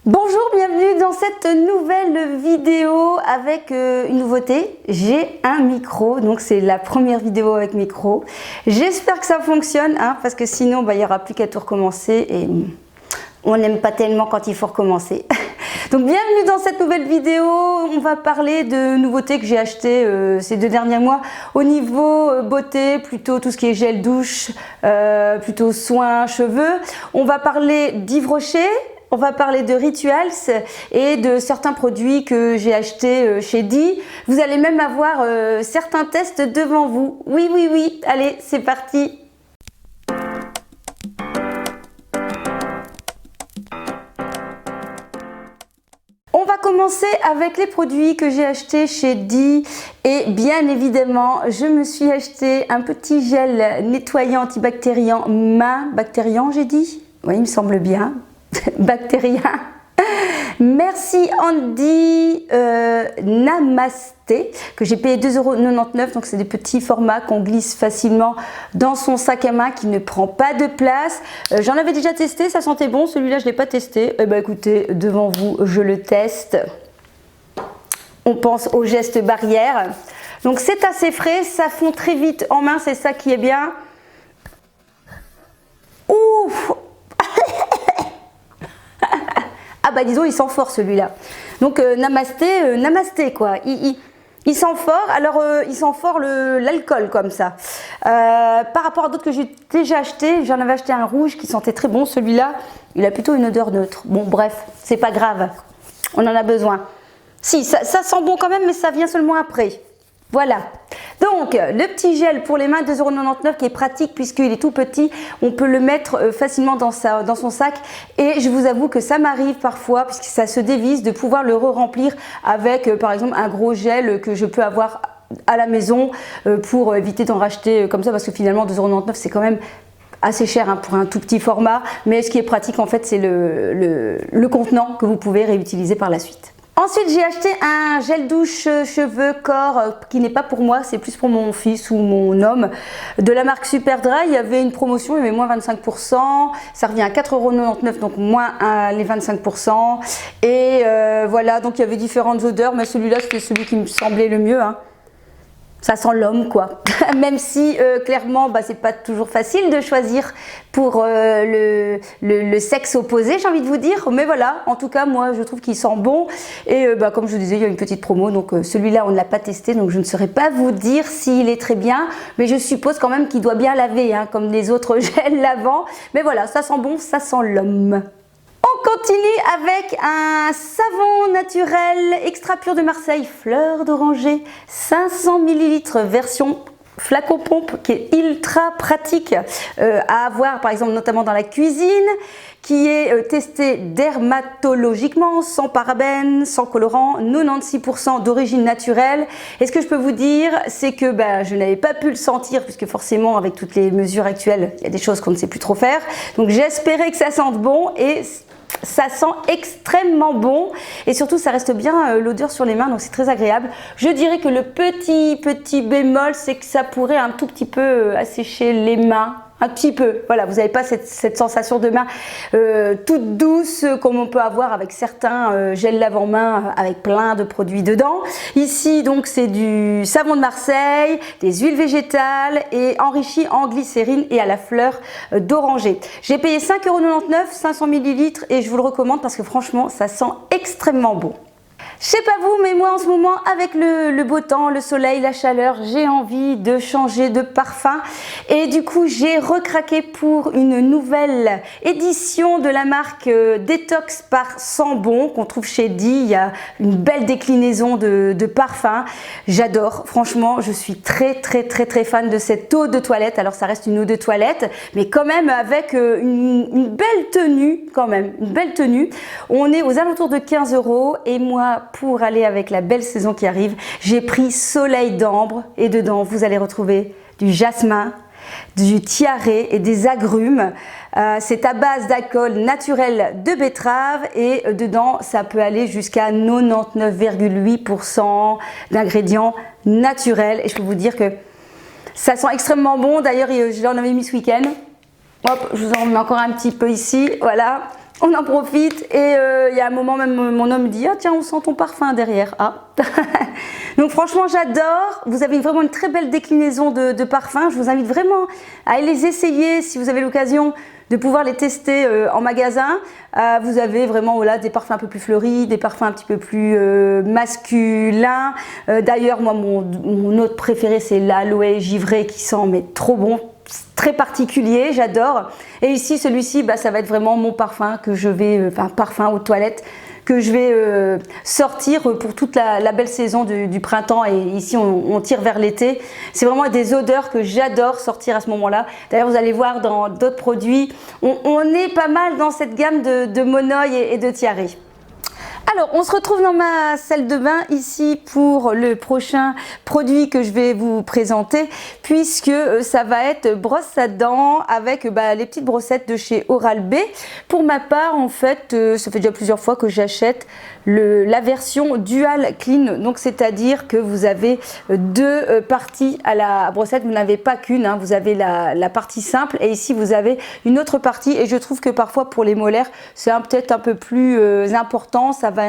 Bonjour, bienvenue dans cette nouvelle vidéo avec une nouveauté. J'ai un micro, donc c'est la première vidéo avec micro. J'espère que ça fonctionne, parce que sinon il n'y aura plus qu'à tout recommencer et on n'aime pas tellement quand il faut recommencer. Donc bienvenue dans cette nouvelle vidéo. On va parler de nouveautés que j'ai achetées ces 2 derniers mois au niveau beauté, plutôt tout ce qui est gel douche, plutôt soins cheveux. On va parler d'Yves Rocher. On va parler de Rituals et de certains produits que j'ai achetés chez Di. Vous allez même avoir certains tests devant vous. Oui, allez, c'est parti. On va commencer avec les produits que j'ai achetés chez Di et bien évidemment, je me suis acheté un petit gel nettoyant antibactérien main. Bactérien, j'ai dit? Oui, il me semble bien. Bactérien. Merci Andy Namasté, que j'ai payé 2,99 €, donc c'est des petits formats qu'on glisse facilement dans son sac à main qui ne prend pas de place. J'en avais déjà testé, ça sentait bon, celui-là je ne l'ai pas testé. Eh bien écoutez, devant vous je le teste. On pense au geste barrière. Donc c'est assez frais, ça fond très vite en main, c'est ça qui est bien. Ouf. Ah bah disons il sent fort celui-là. Donc namasté quoi. Il sent fort. Alors il sent fort l'alcool comme ça. Par rapport à d'autres que j'ai déjà acheté, j'en avais acheté un rouge qui sentait très bon. Celui-là, il a plutôt une odeur neutre. Bon bref, c'est pas grave. On en a besoin. Si, ça sent bon quand même, mais ça vient seulement après. Voilà. Donc le petit gel pour les mains 2,99 € qui est pratique puisqu'il est tout petit, on peut le mettre facilement dans son sac et je vous avoue que ça m'arrive parfois puisque ça se dévisse de pouvoir le re-remplir avec par exemple un gros gel que je peux avoir à la maison pour éviter d'en racheter comme ça parce que finalement 2,99 € c'est quand même assez cher pour un tout petit format, mais ce qui est pratique en fait c'est le contenant que vous pouvez réutiliser par la suite. Ensuite, j'ai acheté un gel douche cheveux corps qui n'est pas pour moi, c'est plus pour mon fils ou mon homme de la marque Superdry. Il y avait une promotion, il y avait moins 25%, ça revient à 4,99 €, donc moins les 25%. Et voilà, donc il y avait différentes odeurs, mais celui-là c'était celui qui me semblait le mieux. Ça sent l'homme quoi, même si clairement c'est pas toujours facile de choisir pour le sexe opposé, j'ai envie de vous dire, mais voilà, en tout cas moi je trouve qu'il sent bon et comme je vous disais il y a une petite promo, donc celui-là on ne l'a pas testé, donc je ne saurais pas vous dire s'il est très bien, mais je suppose quand même qu'il doit bien laver comme les autres gels lavants, mais voilà, ça sent bon, ça sent l'homme. On continue avec un savon naturel extra pur de Marseille, fleur d'oranger, 500 ml version flacon pompe qui est ultra pratique à avoir par exemple notamment dans la cuisine, qui est testé dermatologiquement, sans parabènes, sans colorant, 96% d'origine naturelle. Et ce que je peux vous dire, c'est que je n'avais pas pu le sentir puisque forcément avec toutes les mesures actuelles, il y a des choses qu'on ne sait plus trop faire. Donc j'espérais que ça sente bon et ça sent extrêmement bon et surtout ça reste bien l'odeur sur les mains, donc c'est très agréable. Je dirais que le petit bémol, c'est que ça pourrait un tout petit peu assécher les mains. Un petit peu, voilà, vous n'avez pas cette sensation de main toute douce comme on peut avoir avec certains gels lave-mains avec plein de produits dedans. Ici donc c'est du savon de Marseille, des huiles végétales et enrichi en glycérine et à la fleur d'oranger. J'ai payé 5,99 €, 500 ml et je vous le recommande parce que franchement ça sent extrêmement bon. Je sais pas vous, mais moi en ce moment avec le beau temps, le soleil, la chaleur, j'ai envie de changer de parfum et du coup j'ai recraqué pour une nouvelle édition de la marque Détox par Sambon qu'on trouve chez Di. Il y a une belle déclinaison de parfums. J'adore, franchement je suis très fan de cette eau de toilette. Alors ça reste une eau de toilette mais quand même avec une belle tenue, On est aux alentours de 15 € et moi pour aller avec la belle saison qui arrive, j'ai pris Soleil d'Ambre et dedans vous allez retrouver du jasmin, du tiare et des agrumes. C'est à base d'alcool naturel de betterave et dedans ça peut aller jusqu'à 99,8% d'ingrédients naturels et je peux vous dire que ça sent extrêmement bon. D'ailleurs je l'en avais mis ce week-end. Hop, je vous en mets encore un petit peu ici, voilà. on en profite et il y a un moment même mon homme me dit « Ah tiens, on sent ton parfum derrière. » Ah. Donc franchement, j'adore. Vous avez vraiment une très belle déclinaison de parfums. Je vous invite vraiment à les essayer si vous avez l'occasion de pouvoir les tester en magasin. Vous avez vraiment voilà, des parfums un peu plus fleuris, des parfums un petit peu plus masculins. D'ailleurs, moi, mon autre préféré, c'est l'aloe givré qui sent mais trop bon. Très particulier, j'adore. Et ici, celui-ci, bah, ça va être vraiment mon parfum que je vais, parfum aux toilettes que je vais sortir pour toute la belle saison du printemps. Et ici, on tire vers l'été. C'est vraiment des odeurs que j'adore sortir à ce moment-là. D'ailleurs, vous allez voir dans d'autres produits, on est pas mal dans cette gamme de Monoi et de Thierry. Alors, on se retrouve dans ma salle de bain ici pour le prochain produit que je vais vous présenter, puisque ça va être brosse à dents avec les petites brossettes de chez Oral-B. Pour ma part, en fait, ça fait déjà plusieurs fois que j'achète la version Dual Clean, donc c'est-à-dire que vous avez deux parties à la brossette, vous n'avez pas qu'une, hein, vous avez la partie simple et ici vous avez une autre partie et je trouve que parfois pour les molaires c'est peut-être un peu plus important, ça va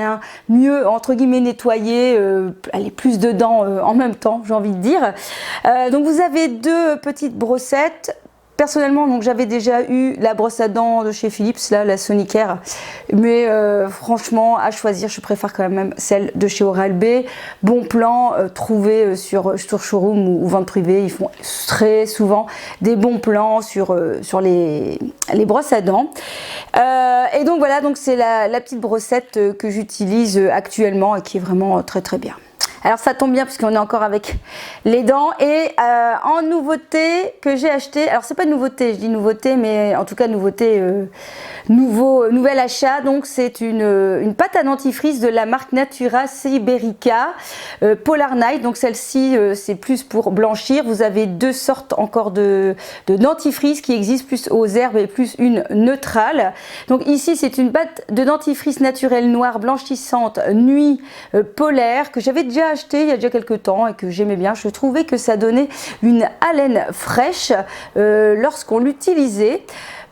mieux entre guillemets nettoyer, aller plus dedans en même temps, j'ai envie de dire. Donc vous avez deux petites brossettes. Personnellement, donc j'avais déjà eu la brosse à dents de chez Philips, là, la Sonicare, mais franchement, à choisir, je préfère quand même celle de chez Oral-B. Bon plan, trouvé sur showroom ou vente privée, ils font très souvent des bons plans sur les brosses à dents. Et donc voilà, donc c'est la petite brossette que j'utilise actuellement et qui est vraiment très très bien. Alors ça tombe bien puisqu'on est encore avec les dents et en nouveauté que j'ai acheté, alors c'est pas une nouveauté, je dis nouveauté mais en tout cas nouveauté, nouvel achat, donc c'est une pâte à dentifrice de la marque Natura Siberica Polar Night, donc celle-ci c'est plus pour blanchir. Vous avez deux sortes encore de dentifrice qui existent, plus aux herbes et plus une neutrale. Donc ici c'est une pâte de dentifrice naturelle noire blanchissante nuit polaire que j'avais déjà acheté il y a déjà quelques temps et que j'aimais bien. Je trouvais que ça donnait une haleine fraîche lorsqu'on l'utilisait.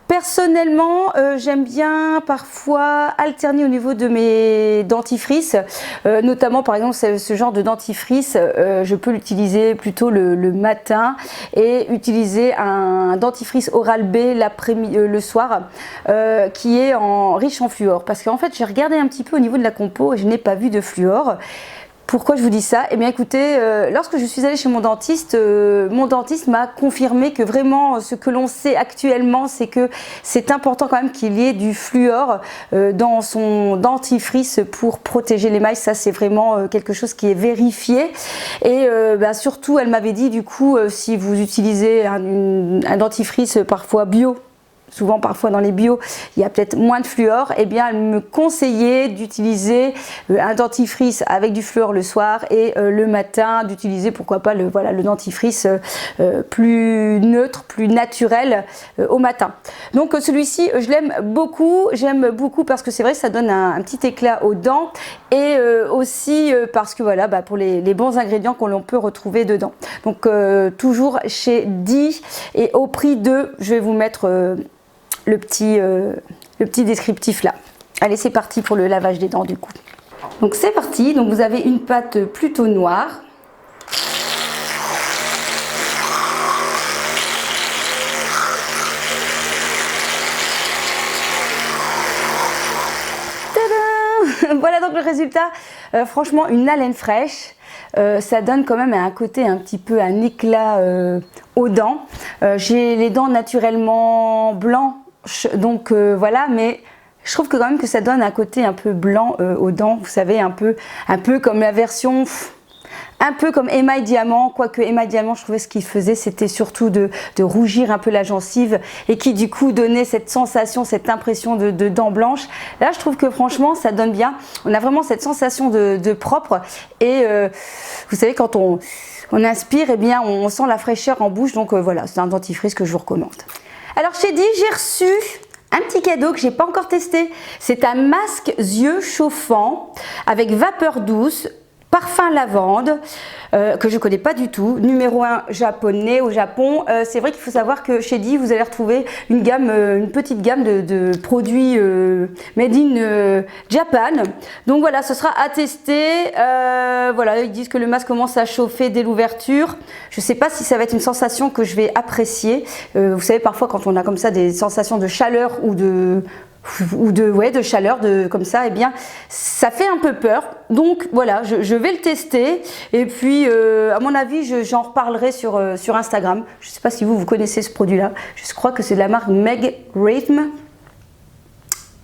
Personnellement, j'aime bien parfois alterner au niveau de mes dentifrices, notamment par exemple ce genre de dentifrice, je peux l'utiliser plutôt le matin et utiliser un dentifrice Oral-B le soir qui est riche en fluor. Parce qu'en fait, j'ai regardé un petit peu au niveau de la compo et je n'ai pas vu de fluor. Pourquoi je vous dis ça? Eh bien écoutez, lorsque je suis allée chez mon dentiste m'a confirmé que vraiment ce que l'on sait actuellement, c'est que c'est important quand même qu'il y ait du fluor dans son dentifrice pour protéger l'émail. Ça c'est vraiment quelque chose qui est vérifié. Et surtout elle m'avait dit du coup si vous utilisez un dentifrice parfois bio, souvent parfois dans les bio il y a peut-être moins de fluor, et bien elle me conseillait d'utiliser un dentifrice avec du fluor le soir et le matin d'utiliser pourquoi pas le dentifrice plus neutre, plus naturel au matin. Donc celui-ci je l'aime beaucoup, j'aime beaucoup parce que c'est vrai que ça donne un petit éclat aux dents et aussi parce que voilà pour les bons ingrédients qu'on peut retrouver dedans. Donc toujours chez Di et au prix de, je vais vous mettre le petit descriptif là. Allez, c'est parti pour le lavage des dents du coup. Donc c'est parti, donc vous avez une pâte plutôt noire. Tadam! Voilà donc le résultat, franchement une haleine fraîche. Ça donne quand même un côté un petit peu un éclat aux dents. J'ai les dents naturellement blanches, donc voilà, mais je trouve que quand même que ça donne un côté un peu blanc aux dents, vous savez, un peu comme la version, un peu comme émail diamant, quoique émail diamant, je trouvais ce qu'il faisait, c'était surtout de rougir un peu la gencive et qui du coup donnait cette sensation, cette impression de dents blanches. Là, je trouve que franchement, ça donne bien. On a vraiment cette sensation de propre et vous savez, quand on inspire, eh bien, on sent la fraîcheur en bouche. Donc voilà, c'est un dentifrice que je vous recommande. Alors chez Di, j'ai reçu un petit cadeau que j'ai pas encore testé. C'est un masque yeux chauffant avec vapeur douce parfum lavande que je connais pas du tout, numéro 1 japonais au Japon. C'est vrai qu'il faut savoir que chez Di vous allez retrouver une gamme, une petite gamme de produits made in Japan. Donc voilà, ce sera à tester. Voilà, ils disent que le masque commence à chauffer dès l'ouverture. Je sais pas si ça va être une sensation que je vais apprécier. Vous savez, parfois quand on a comme ça des sensations de chaleur ou de chaleur comme ça, eh bien ça fait un peu peur. Donc voilà, je vais le tester et puis à mon avis j'en reparlerai sur Instagram. Je ne sais pas si vous connaissez ce produit là, je crois que c'est de la marque Meg Rhythm.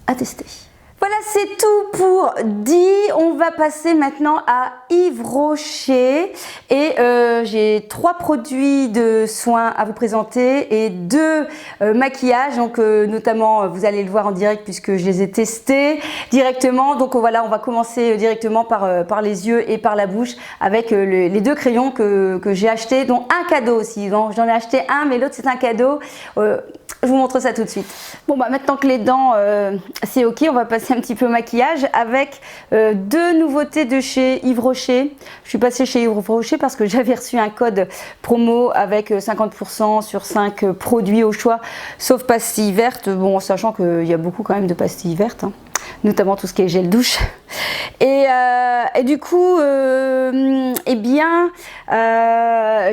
À tester. Voilà, c'est tout pour Di. On va passer maintenant à Yves Rocher et j'ai 3 produits de soins à vous présenter et 2 maquillages. Donc notamment, vous allez le voir en direct puisque je les ai testés directement. Donc voilà, on va commencer directement par les yeux et par la bouche avec les 2 crayons que j'ai achetés, dont un cadeau aussi. J'en ai acheté un, mais l'autre c'est un cadeau. Je vous montre ça tout de suite. Bon bah maintenant que les dents c'est ok, on va passer un petit peu au maquillage avec 2 nouveautés de chez Yves Rocher. Je suis passée chez Yves Rocher parce que j'avais reçu un code promo avec 50% sur 5 produits au choix, sauf pastilles vertes. Bon, sachant qu'il y a beaucoup quand même de pastilles vertes, hein, notamment tout ce qui est gel douche. Et du coup, eh bien,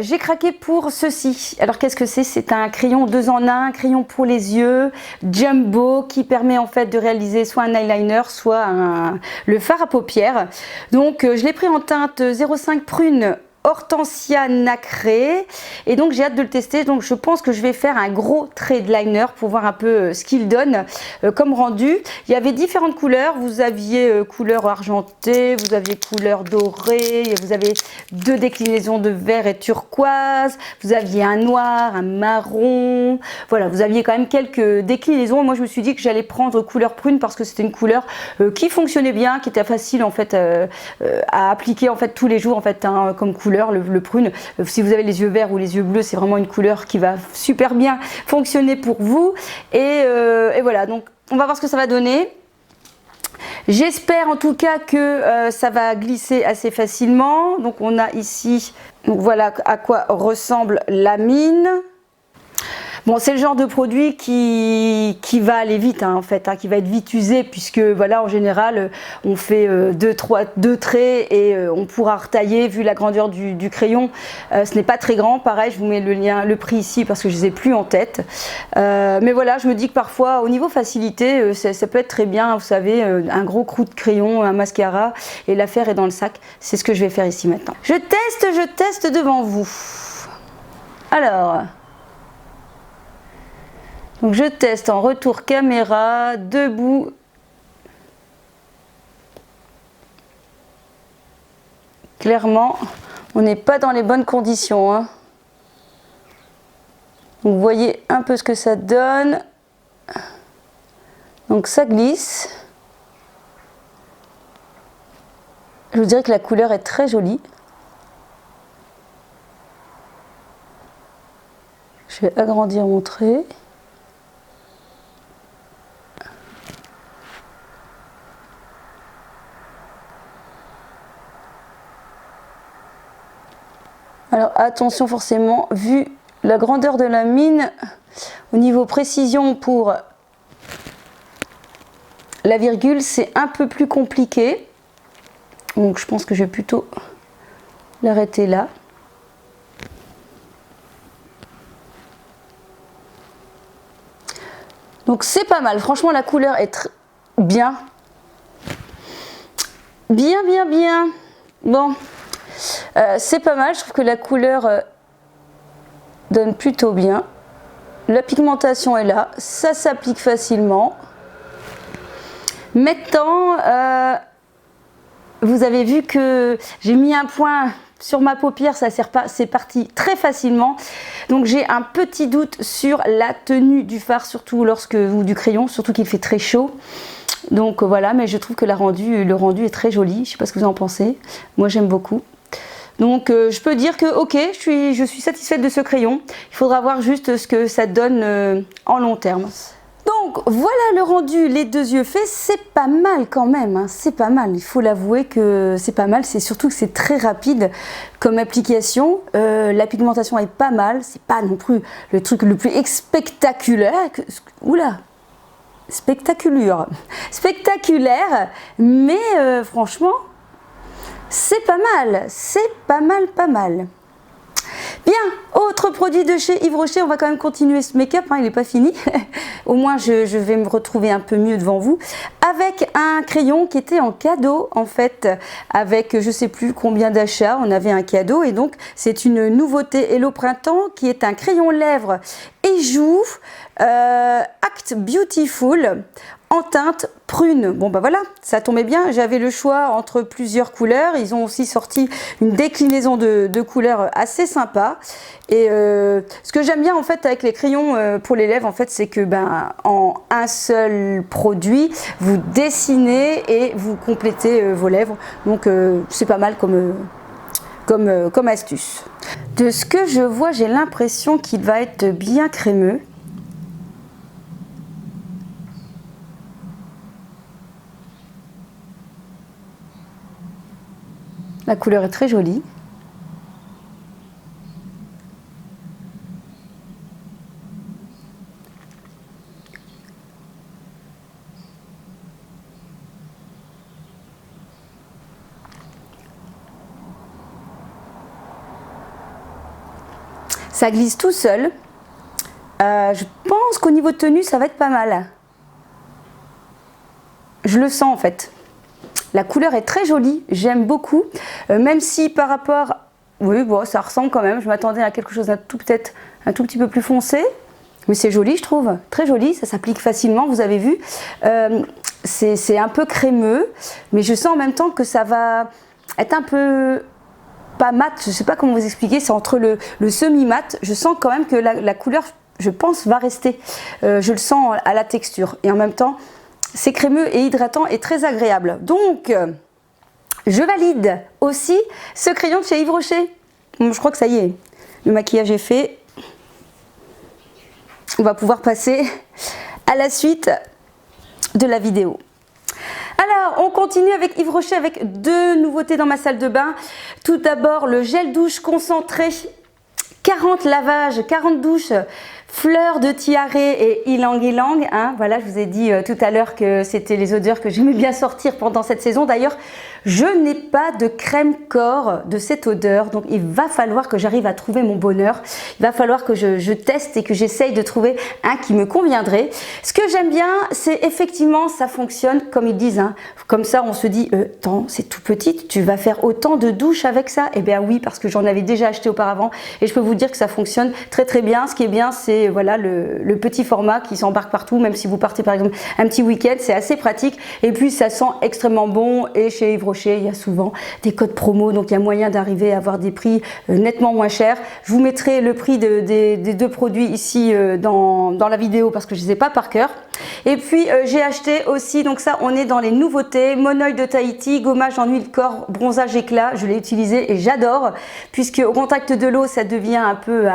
j'ai craqué pour ceci. Alors qu'est-ce que c'est? C'est un crayon 2 en 1, crayon pour les yeux, jumbo, qui permet en fait de réaliser soit un eyeliner, soit le fard à paupières. Donc je l'ai pris en teinte 05 prune Hortensia nacré et donc j'ai hâte de le tester. Donc je pense que je vais faire un gros trait de liner pour voir un peu ce qu'il donne comme rendu. Il y avait différentes couleurs, vous aviez couleur argentée, vous aviez couleur dorée, vous avez 2 déclinaisons de vert et turquoise, vous aviez un noir, un marron, voilà, vous aviez quand même quelques déclinaisons. Moi je me suis dit que j'allais prendre couleur prune parce que c'était une couleur qui fonctionnait bien, qui était facile en fait à appliquer en fait tous les jours en fait, hein, comme couleur. Le prune, si vous avez les yeux verts ou les yeux bleus, c'est vraiment une couleur qui va super bien fonctionner pour vous. Et voilà, donc on va voir ce que ça va donner. J'espère en tout cas que ça va glisser assez facilement. Donc on a ici, donc voilà à quoi ressemble la mine. Bon, c'est le genre de produit qui va aller vite, hein, en fait, hein, qui va être vite usé, puisque voilà, en général, on fait 2 traits et on pourra retailler vu la grandeur du crayon. Ce n'est pas très grand, pareil, je vous mets le prix ici parce que je ne les ai plus en tête. Mais voilà, je me dis que parfois, au niveau facilité, ça peut être très bien, vous savez, un gros crou de crayon, un mascara, et l'affaire est dans le sac. C'est ce que je vais faire ici maintenant. Je teste devant vous. Alors... donc je teste en retour caméra, debout. Clairement, on n'est pas dans les bonnes conditions, hein. Donc vous voyez un peu ce que ça donne. Donc ça glisse. Je vous dirais que la couleur est très jolie. Je vais agrandir mon trait. Alors attention forcément, vu la grandeur de la mine, au niveau précision pour la virgule, c'est un peu plus compliqué. Donc je pense que je vais plutôt l'arrêter là. Donc c'est pas mal, franchement la couleur est bien. Bien. Bon. C'est pas mal, je trouve que la couleur donne plutôt bien. La pigmentation est là, ça s'applique facilement. Maintenant, vous avez vu que j'ai mis un point sur ma paupière, ça c'est parti très facilement. Donc j'ai un petit doute sur la tenue du fard, surtout ou du crayon, surtout qu'il fait très chaud. Donc voilà, mais je trouve que le rendu est très joli. Je sais pas ce que vous en pensez. Moi j'aime beaucoup. Donc je peux dire que ok, je suis satisfaite de ce crayon. Il faudra voir juste ce que ça donne en long terme. Donc voilà le rendu, les deux yeux faits, c'est pas mal quand même, hein, c'est pas mal, il faut l'avouer que c'est pas mal, c'est surtout que c'est très rapide comme application, la pigmentation est pas mal, c'est pas non plus le truc le plus spectaculaire, oula, spectaculaire, mais franchement, c'est pas mal, pas mal. Bien, autre produit de chez Yves Rocher, on va quand même continuer ce make-up, hein, il n'est pas fini. Au moins je vais me retrouver un peu mieux devant vous. Avec un crayon qui était en cadeau en fait, avec je sais plus combien d'achats, on avait un cadeau et donc c'est une nouveauté Hello Printemps qui est un crayon lèvres et joues Act Beautiful en teinte prune. Bon bah voilà, ça tombait bien, j'avais le choix entre plusieurs couleurs, ils ont aussi sorti une déclinaison de couleurs assez sympa et ce que j'aime bien en fait avec les crayons pour les lèvres en fait c'est que ben en un seul produit vous dessinez et vous complétez vos lèvres, donc c'est pas mal comme astuce. De ce que je vois, j'ai l'impression qu'il va être bien crémeux. La couleur est très jolie. Ça glisse tout seul. Je pense qu'au niveau de tenue, ça va être pas mal. Je le sens en fait. La couleur est très jolie, j'aime beaucoup, même si par rapport, oui bon ça ressemble quand même, je m'attendais à quelque chose peut-être un tout petit peu plus foncé, mais c'est joli je trouve, très joli, ça s'applique facilement, vous avez vu, c'est un peu crémeux, mais je sens en même temps que ça va être un peu, pas mat, je sais pas comment vous expliquer, c'est entre le semi-mat, je sens quand même que la couleur, je pense, va rester, je le sens à la texture, et en même temps, c'est crémeux et hydratant et très agréable. Donc, je valide aussi ce crayon de chez Yves Rocher. Je crois que ça y est, le maquillage est fait. On va pouvoir passer à la suite de la vidéo. Alors, on continue avec Yves Rocher avec deux nouveautés dans ma salle de bain. Tout d'abord, le gel douche concentré. 40 lavages, 40 douches, fleurs de tiare et ylang ylang. Hein. Voilà, je vous ai dit tout à l'heure que c'était les odeurs que j'aimais bien sortir pendant cette saison. D'ailleurs, je n'ai pas de crème corps de cette odeur, donc il va falloir que j'arrive à trouver mon bonheur. Il va falloir que je teste et que j'essaye de trouver un qui me conviendrait. Ce que j'aime bien, c'est effectivement, ça fonctionne comme ils disent. Hein. Comme ça, on se dit, attends, c'est tout petit, tu vas faire autant de douches avec ça? Eh bien oui, parce que j'en avais déjà acheté auparavant et je peux vous dire que ça fonctionne très très bien. Ce qui est bien, c'est voilà le petit format qui s'embarque partout, même si vous partez par exemple un petit week-end, c'est assez pratique. Et puis ça sent extrêmement bon et chez Yves Rocher, il y a souvent des codes promo, donc il y a moyen d'arriver à avoir des prix nettement moins chers. Je vous mettrai le prix des deux produits ici dans la vidéo parce que je ne les ai pas par cœur. Et puis j'ai acheté aussi, donc ça on est dans les nouveautés, Mon Oeil de Tahiti, gommage en huile corps, bronzage éclat, je l'ai utilisé et j'adore puisque au contact de l'eau ça devient un peu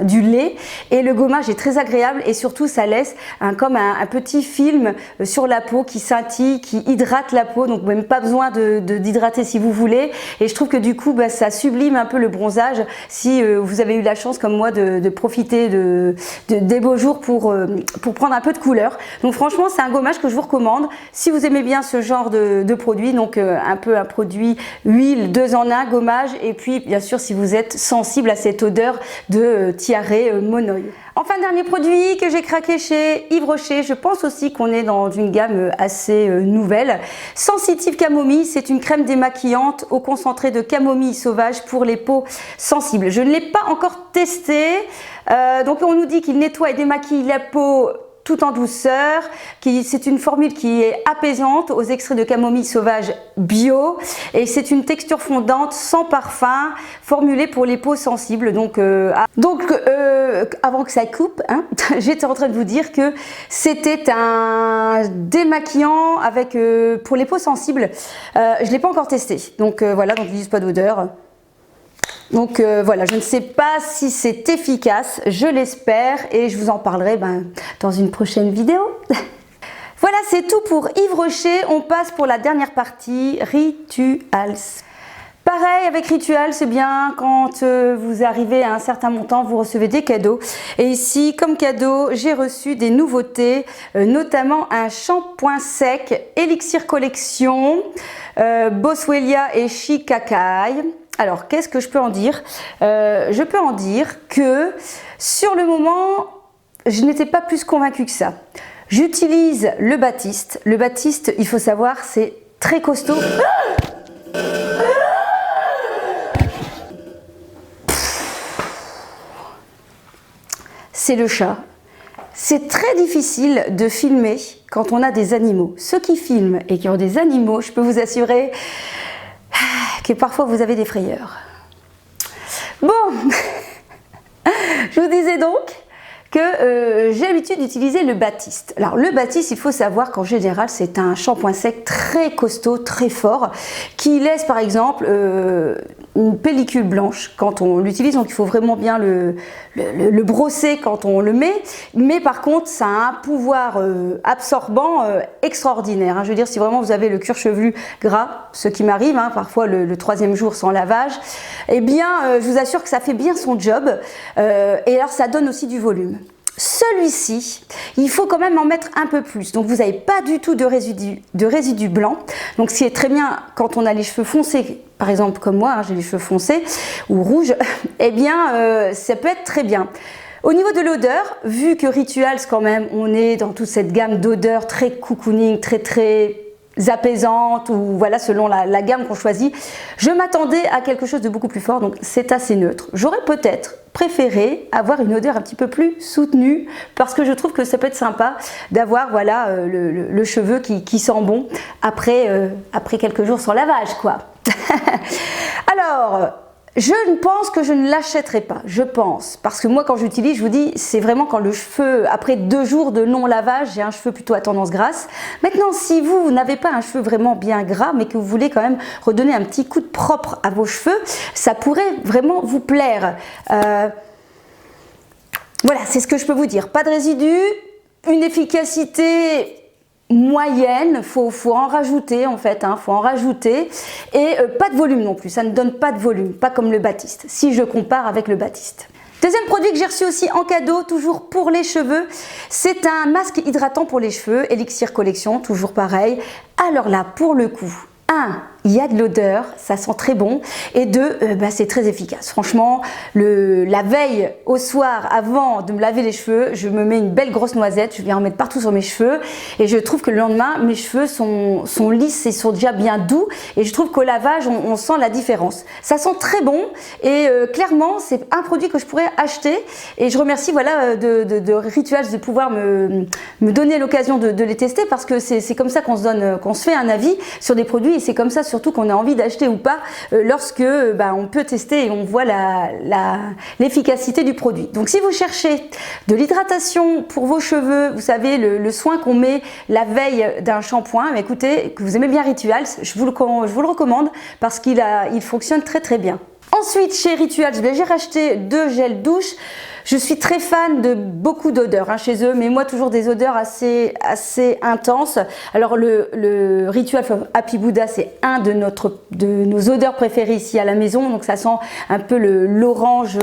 du lait et le gommage est très agréable et surtout ça laisse comme un petit film sur la peau qui scintille, qui hydrate la peau, donc même pas besoin d'hydrater si vous voulez et je trouve que du coup bah, ça sublime un peu le bronzage si vous avez eu la chance comme moi de profiter des beaux jours pour prendre un peu de couleur. Donc franchement c'est un gommage que je vous recommande si vous aimez bien ce genre de produit, donc un peu un produit huile 2 en 1 gommage et puis bien sûr si vous êtes sensible à cette odeur de tiare Mon Oeil. Enfin dernier produit que j'ai craqué chez Yves Rocher, je pense aussi qu'on est dans une gamme assez nouvelle. Sensitive Camomille, c'est une crème démaquillante au concentré de camomille sauvage pour les peaux sensibles. Je ne l'ai pas encore testé, donc on nous dit qu'il nettoie et démaquille la peau tout en douceur, c'est une formule qui est apaisante aux extraits de camomille sauvage bio et c'est une texture fondante sans parfum formulée pour les peaux sensibles. Donc avant que ça coupe, hein, j'étais en train de vous dire que c'était un démaquillant avec pour les peaux sensibles. Je ne l'ai pas encore testé, donc voilà, donc ils disent pas d'odeur. Donc voilà, je ne sais pas si c'est efficace, je l'espère et je vous en parlerai dans une prochaine vidéo. Voilà, c'est tout pour Yves Rocher. On passe pour la dernière partie, Rituals. Pareil avec Rituals, c'est bien quand vous arrivez à un certain montant, vous recevez des cadeaux. Et ici, comme cadeau, j'ai reçu des nouveautés, notamment un shampoing sec Elixir Collection, Boswellia et Shikakai. Alors, qu'est-ce que je peux en dire? Je peux en dire que sur le moment, je n'étais pas plus convaincue que ça. J'utilise le Batiste. Le Batiste, il faut savoir, c'est très costaud. C'est le chat. C'est très difficile de filmer quand on a des animaux. Ceux qui filment et qui ont des animaux, je peux vous assurer que parfois vous avez des frayeurs. Bon, je vous disais donc que j'ai l'habitude d'utiliser le Batiste. Alors le Batiste, il faut savoir qu'en général c'est un shampoing sec très costaud, très fort, qui laisse par exemple une pellicule blanche quand on l'utilise, donc il faut vraiment bien le brosser quand on le met, mais par contre ça a un pouvoir absorbant extraordinaire, hein. Je veux dire, si vraiment vous avez le cuir chevelu gras, ce qui m'arrive parfois le troisième jour sans lavage, eh bien je vous assure que ça fait bien son job, et alors ça donne aussi du volume. Celui-ci, il faut quand même en mettre un peu plus, donc vous n'avez pas du tout de résidus blancs, donc ce qui est très bien quand on a les cheveux foncés, par exemple comme moi, j'ai les cheveux foncés ou rouges, eh bien ça peut être très bien. Au niveau de l'odeur, vu que Rituals quand même, on est dans toute cette gamme d'odeurs très cocooning, très apaisante, ou voilà, selon la gamme qu'on choisit, je m'attendais à quelque chose de beaucoup plus fort, donc c'est assez neutre. J'aurais peut-être préféré avoir une odeur un petit peu plus soutenue, parce que je trouve que ça peut être sympa d'avoir voilà, le cheveu qui sent bon après quelques jours sans lavage, quoi. Alors, je pense que je ne l'achèterai pas, je pense, parce que moi quand j'utilise, je vous dis, c'est vraiment quand le cheveu, après 2 jours de non lavage, j'ai un cheveu plutôt à tendance grasse. Maintenant, si vous n'avez pas un cheveu vraiment bien gras, mais que vous voulez quand même redonner un petit coup de propre à vos cheveux, ça pourrait vraiment vous plaire. Voilà, c'est ce que je peux vous dire. Pas de résidus, une efficacité moyenne, faut en rajouter en fait, faut en rajouter, et pas de volume non plus, ça ne donne pas de volume, pas comme le Batiste, si je compare avec le Batiste. Deuxième produit que j'ai reçu aussi en cadeau, toujours pour les cheveux, c'est un masque hydratant pour les cheveux, Elixir Collection, toujours pareil. Alors là, pour le coup, il y a de l'odeur, ça sent très bon, et 2, c'est très efficace. Franchement, la veille au soir, avant de me laver les cheveux, je me mets une belle grosse noisette, je viens en mettre partout sur mes cheveux, et je trouve que le lendemain, mes cheveux sont lisses et sont déjà bien doux, et je trouve qu'au lavage, on sent la différence. Ça sent très bon, et clairement, c'est un produit que je pourrais acheter, et je remercie voilà, de Rituals de pouvoir me donner l'occasion de les tester, parce que c'est comme ça qu'on se fait un avis sur des produits, et c'est comme ça surtout qu'on a envie d'acheter ou pas lorsque on peut tester et on voit l'efficacité du produit. Donc si vous cherchez de l'hydratation pour vos cheveux, vous savez le soin qu'on met la veille d'un shampoing, mais écoutez, que vous aimez bien Rituals, je vous le recommande parce qu'il fonctionne très bien. Ensuite, chez Rituals, j'ai racheté 2 gels douche. Je suis très fan de beaucoup d'odeurs chez eux, mais moi toujours des odeurs assez intenses. Alors le Ritual Happy Buddha, c'est un de nos odeurs préférées ici à la maison, donc ça sent un peu l'orange.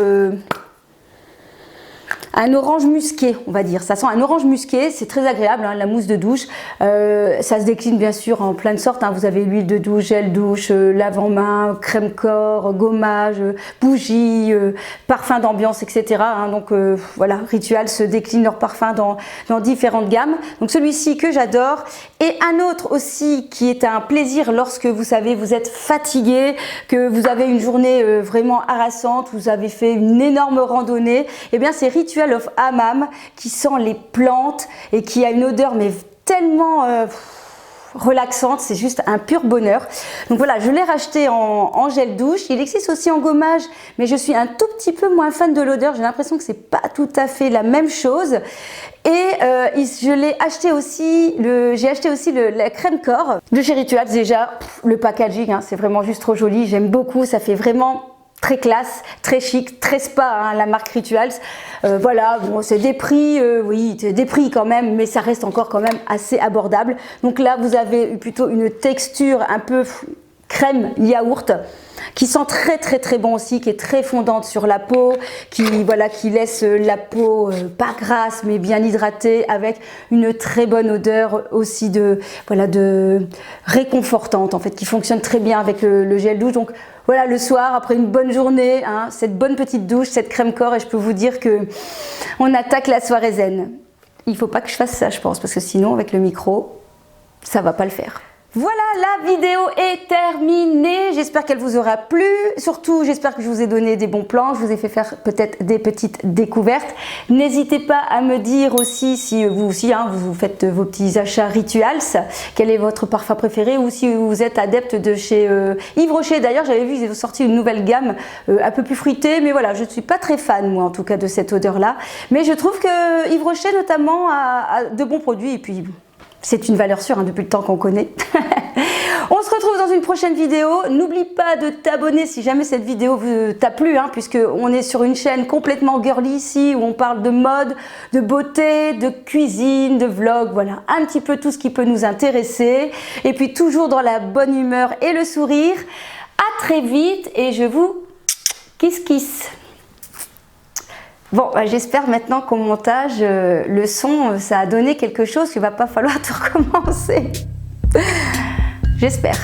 Un orange musqué, on va dire. Ça sent un orange musqué, c'est très agréable, la mousse de douche. Ça se décline bien sûr en plein de sortes. Vous avez l'huile de douche, gel douche, lave-en-main, crème corps, gommage, bougie, parfum d'ambiance, etc. Donc voilà, Ritual se décline leur parfum dans différentes gammes. Donc celui-ci que j'adore. Et un autre aussi qui est un plaisir lorsque vous savez, vous êtes fatigué, que vous avez une journée vraiment harassante, vous avez fait une énorme randonnée, et bien c'est Ritual of Hammam qui sent les plantes et qui a une odeur mais tellement relaxante, c'est juste un pur bonheur. Donc voilà, je l'ai racheté en gel douche. Il existe aussi en gommage, mais je suis un tout petit peu moins fan de l'odeur. J'ai l'impression que c'est pas tout à fait la même chose. Et je l'ai acheté aussi, j'ai acheté aussi la crème corps de chez Rituals. Déjà, le packaging, c'est vraiment juste trop joli. J'aime beaucoup, ça fait vraiment très classe, très chic, très spa, hein, la marque Rituals. Voilà, bon, c'est des prix, oui, c'est des prix quand même, mais ça reste encore quand même assez abordable. Donc là, vous avez plutôt une texture un peu crème yaourt, qui sent très bon aussi, qui est très fondante sur la peau, qui laisse la peau pas grasse mais bien hydratée, avec une très bonne odeur aussi de réconfortante en fait, qui fonctionne très bien avec le gel douche. Donc voilà, le soir après une bonne journée, hein, cette bonne petite douche, cette crème corps, et je peux vous dire que on attaque la soirée zen. Il faut pas que je fasse ça, je pense, parce que sinon avec le micro ça va pas le faire. Voilà, la vidéo est terminée. J'espère qu'elle vous aura plu. Surtout, j'espère que je vous ai donné des bons plans. Je vous ai fait faire peut-être des petites découvertes. N'hésitez pas à me dire aussi si vous aussi, hein, vous faites vos petits achats Rituals. Quel est votre parfum préféré, ou si vous êtes adepte de chez Yves Rocher. D'ailleurs, j'avais vu qu'ils ont sorti une nouvelle gamme un peu plus fruitée. Mais voilà, je ne suis pas très fan, moi, en tout cas, de cette odeur-là. Mais je trouve que Yves Rocher, notamment, a de bons produits. Et puis, c'est une valeur sûre, hein, depuis le temps qu'on connaît. On se retrouve dans une prochaine vidéo. N'oublie pas de t'abonner si jamais cette vidéo t'a plu, hein, puisque on est sur une chaîne complètement girly ici, où on parle de mode, de beauté, de cuisine, de vlog, voilà, un petit peu tout ce qui peut nous intéresser. Et puis toujours dans la bonne humeur et le sourire. À très vite et je vous kiss. Bon, j'espère maintenant qu'au montage, le son, ça a donné quelque chose qu'il ne va pas falloir tout recommencer. J'espère.